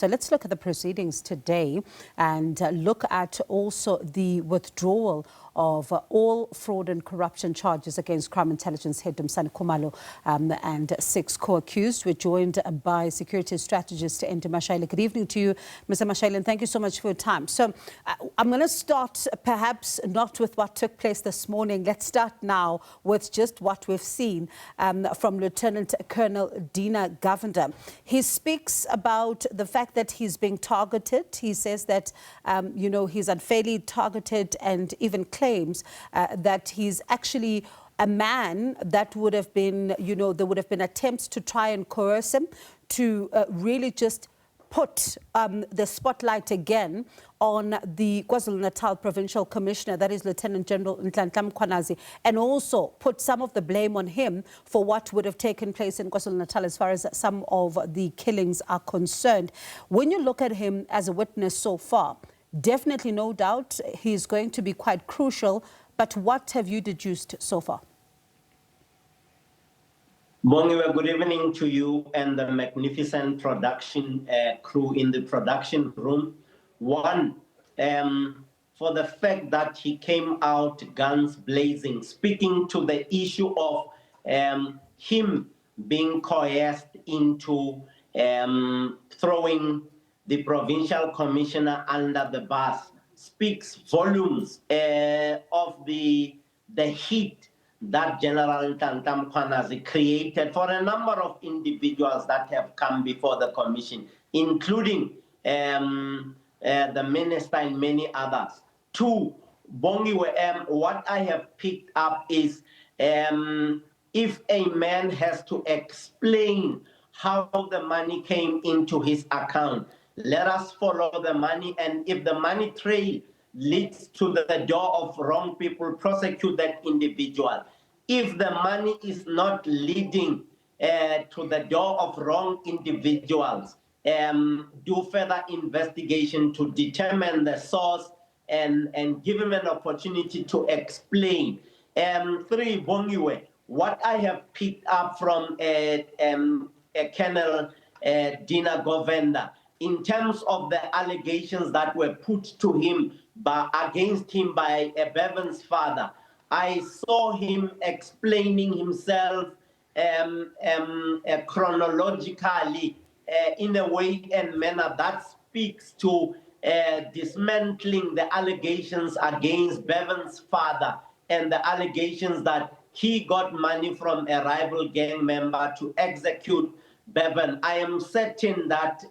So let's look at the proceedings today and look at also the withdrawal of all fraud and corruption charges against Crime Intelligence head Dumisani Khumalo and 6 co-accused. We're joined by security strategist Andy Mashaile. Good evening to you, Mr. Mashaile, and thank you so much for your time. So I'm going to start perhaps not with what took place this morning. Let's start now with just what we've seen from Lieutenant-Colonel Deenadayalan Govender. He speaks about the fact that he's being targeted. He says that, he's unfairly targeted and even claims that he's actually a man that would have been, there would have been attempts to try and coerce him to really just put the spotlight again on the KwaZulu-Natal Provincial Commissioner, that is Lieutenant General Madlanga Commission, and also put some of the blame on him for what would have taken place in KwaZulu-Natal as far as some of the killings are concerned. When you look at him as a witness so far, definitely no doubt he's going to be quite crucial, but what have you deduced so far? Bongiwe, good evening to you and the magnificent production crew in the production room. One, for the fact that he came out guns blazing, speaking to the issue of him being coerced into throwing the provincial commissioner under the bus, speaks volumes of the heat that General Madlanga created for a number of individuals that have come before the commission, including the minister and many others. Two, Bongiwe, what I have picked up is if a man has to explain how the money came into his account, let us follow the money, and if the money trail leads to the door of wrong people, prosecute that individual. If the money is not leading to the door of wrong individuals, do further investigation to determine the source and give him an opportunity to explain. Three, Bongiwe, what I have picked up from Colonel Deenadayalan Govender in terms of the allegations that were put to him against him by Bevan's father, I saw him explaining himself chronologically in a way and manner that speaks to dismantling the allegations against Bevan's father and the allegations that he got money from a rival gang member to execute Bevan. I am certain that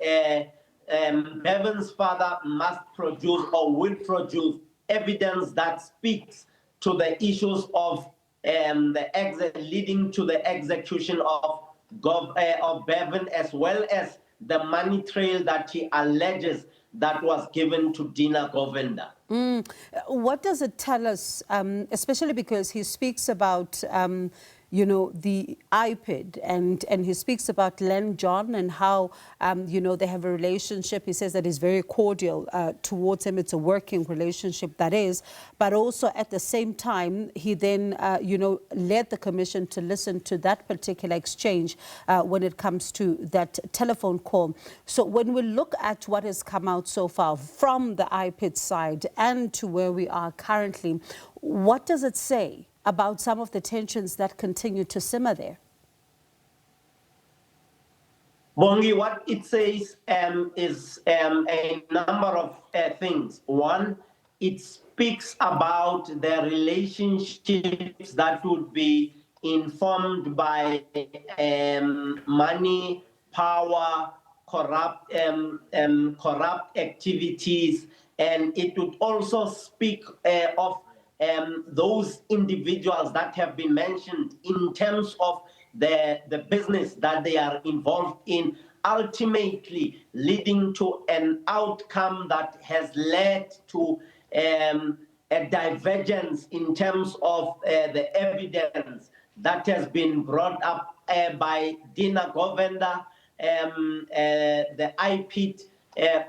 Bevan's father must produce or will produce evidence that speaks to the issues of leading to the execution of Bevan, as well as the money trail that he alleges that was given to Dena Govender. What does it tell us, especially because he speaks about the IPID and he speaks about Len John and how, they have a relationship. He says that he's very cordial towards him. It's a working relationship, that is. But also at the same time, he then, led the commission to listen to that particular exchange when it comes to that telephone call. So when we look at what has come out so far from the IPID side and to where we are currently, what does it say about some of the tensions that continue to simmer there? Bongi, what it says is a number of things. One, it speaks about the relationships that would be informed by money, power, corrupt activities, and it would also speak of those individuals that have been mentioned in terms of the business that they are involved in, ultimately leading to an outcome that has led to a divergence in terms of the evidence that has been brought up by Dena Govender, the IPID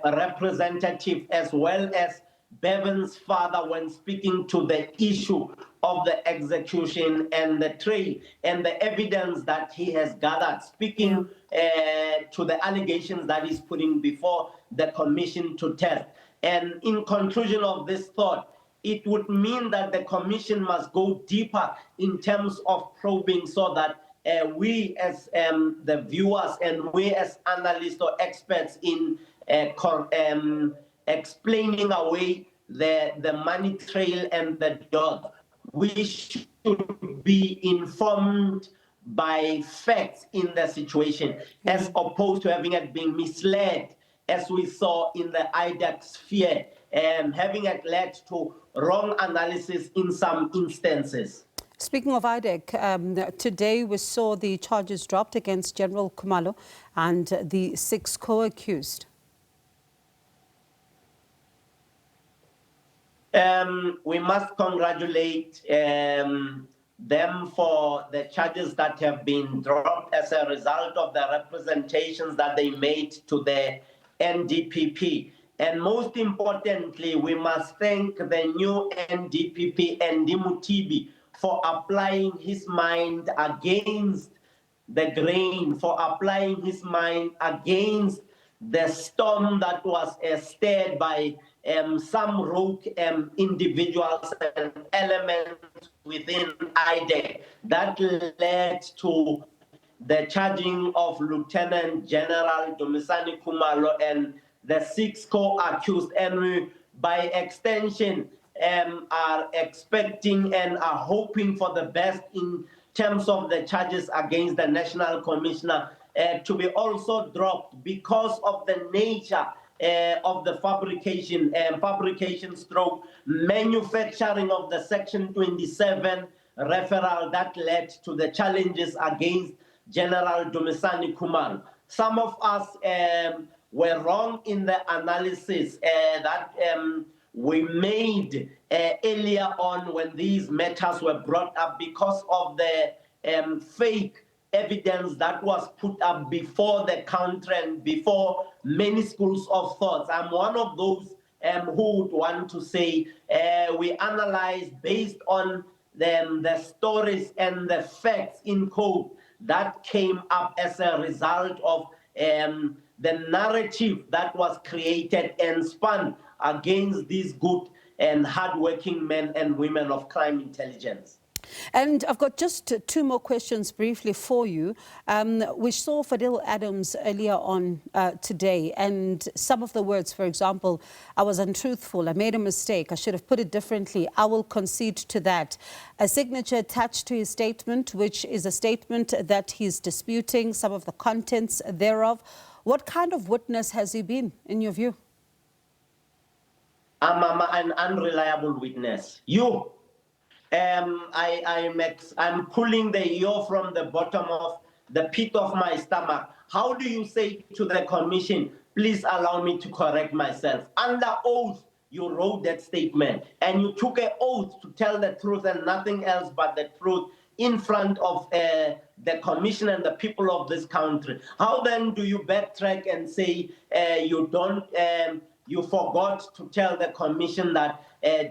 representative, as well as Bevan's father, when speaking to the issue of the execution and the trail and the evidence that he has gathered, speaking to the allegations that he's putting before the commission to test. And in conclusion of this thought, it would mean that the commission must go deeper in terms of probing, so that we as the viewers and we as analysts or experts in explaining away the money trail and the dots, we should be informed by facts in the situation, as opposed to having it being misled, as we saw in the IDAC sphere, having it led to wrong analysis in some instances. Speaking of IDEC, today we saw the charges dropped against General Khumalo and the 6 co-accused. We must congratulate them for the charges that have been dropped as a result of the representations that they made to the NDPP. And most importantly, we must thank the new NDPP, Andy Mutibi, for applying his mind against the grain, for applying his mind against the storm that was stirred by some rogue individuals and elements within IDEC that led to the charging of Lieutenant General Dumisani Khumalo and the 6 co-accused, and we, by extension, are expecting and are hoping for the best in terms of the charges against the National Commissioner to be also dropped because of the nature of the fabrication stroke manufacturing of the Section 27 referral that led to the challenges against General Dumisani Khumalo. Some of us were wrong in the analysis that we made earlier on when these matters were brought up, because of the fake evidence that was put up before the country and before many schools of thoughts. I'm one of those who would want to say we analyze based on the stories and the facts in code that came up as a result of the narrative that was created and spun against these good and hardworking men and women of crime intelligence. And I've got just 2 more questions briefly for you. We saw Fadil Adams earlier on today, and some of the words, for example, I was untruthful, I made a mistake, I should have put it differently, I will concede to that. A signature attached to his statement, which is a statement that he's disputing some of the contents thereof. What kind of witness has he been, in your view? I'm an unreliable witness. I'm pulling the yo from the bottom of the pit of my stomach. How do you say to the commission, please allow me to correct myself? Under oath, you wrote that statement, and you took an oath to tell the truth and nothing else but the truth in front of the commission and the people of this country. How then do you backtrack and say you forgot to tell the commission that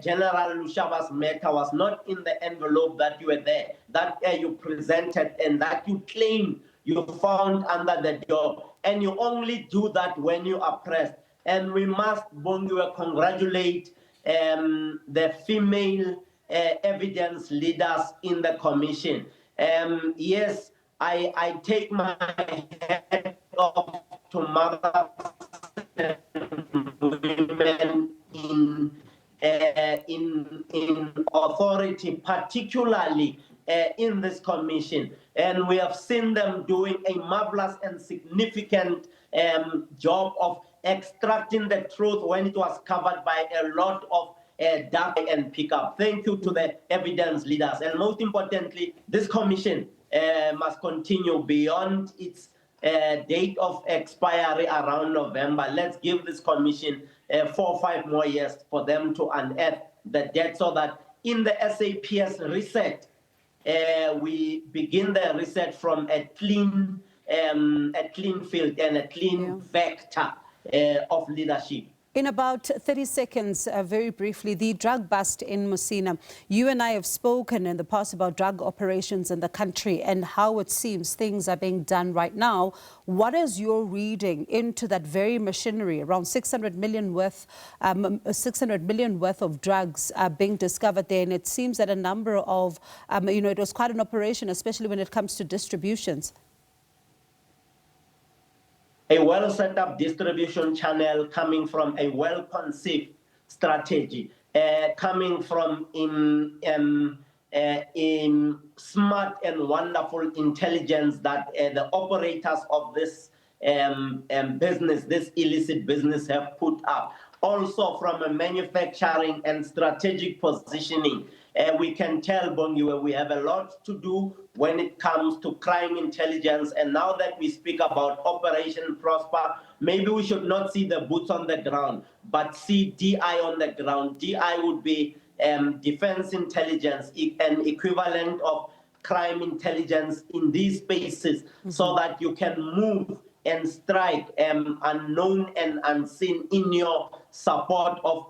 General Lushaba's matter was not in the envelope that you were there, that you presented and that you claimed you found under the door, and you only do that when you are pressed? And we must, Bongiwe, congratulate the female evidence leaders in the commission. Yes, I take my hat off to mothers women in authority, particularly in this commission, and we have seen them doing a marvelous and significant job of extracting the truth when it was covered by a lot of dark and pickup. Thank you to the evidence leaders, and most importantly, this commission must continue beyond its date of expiry around November. Let's give this commission 4 or 5 more years for them to unearth the debt, so that in the SAPS reset, we begin the reset from a clean field and a clean vector of leadership. In about 30 seconds, very briefly, the drug bust in Musina. You and I have spoken in the past about drug operations in the country and how it seems things are being done right now. What is your reading into that very machinery? Around 600 million worth of drugs being discovered there, and it seems that a number of, it was quite an operation, especially when it comes to distributions. A well-set-up distribution channel coming from a well-conceived strategy, coming from in smart and wonderful intelligence that the operators of this business, this illicit business, have put up. Also from a manufacturing and strategic positioning, we can tell, Bongiwe, we have a lot to do when it comes to crime intelligence. And now that we speak about Operation Prosper, maybe we should not see the boots on the ground, but see DI on the ground. DI would be defense intelligence, an equivalent of crime intelligence in these spaces, so that you can move and strike unknown and unseen in your support of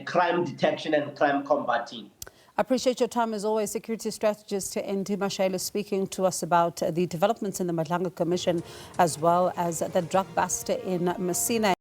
crime detection and crime combating. I appreciate your time as always. Security Strategist Andy Mashaile speaking to us about the developments in the Madlanga Commission as well as the drug bust in Messina.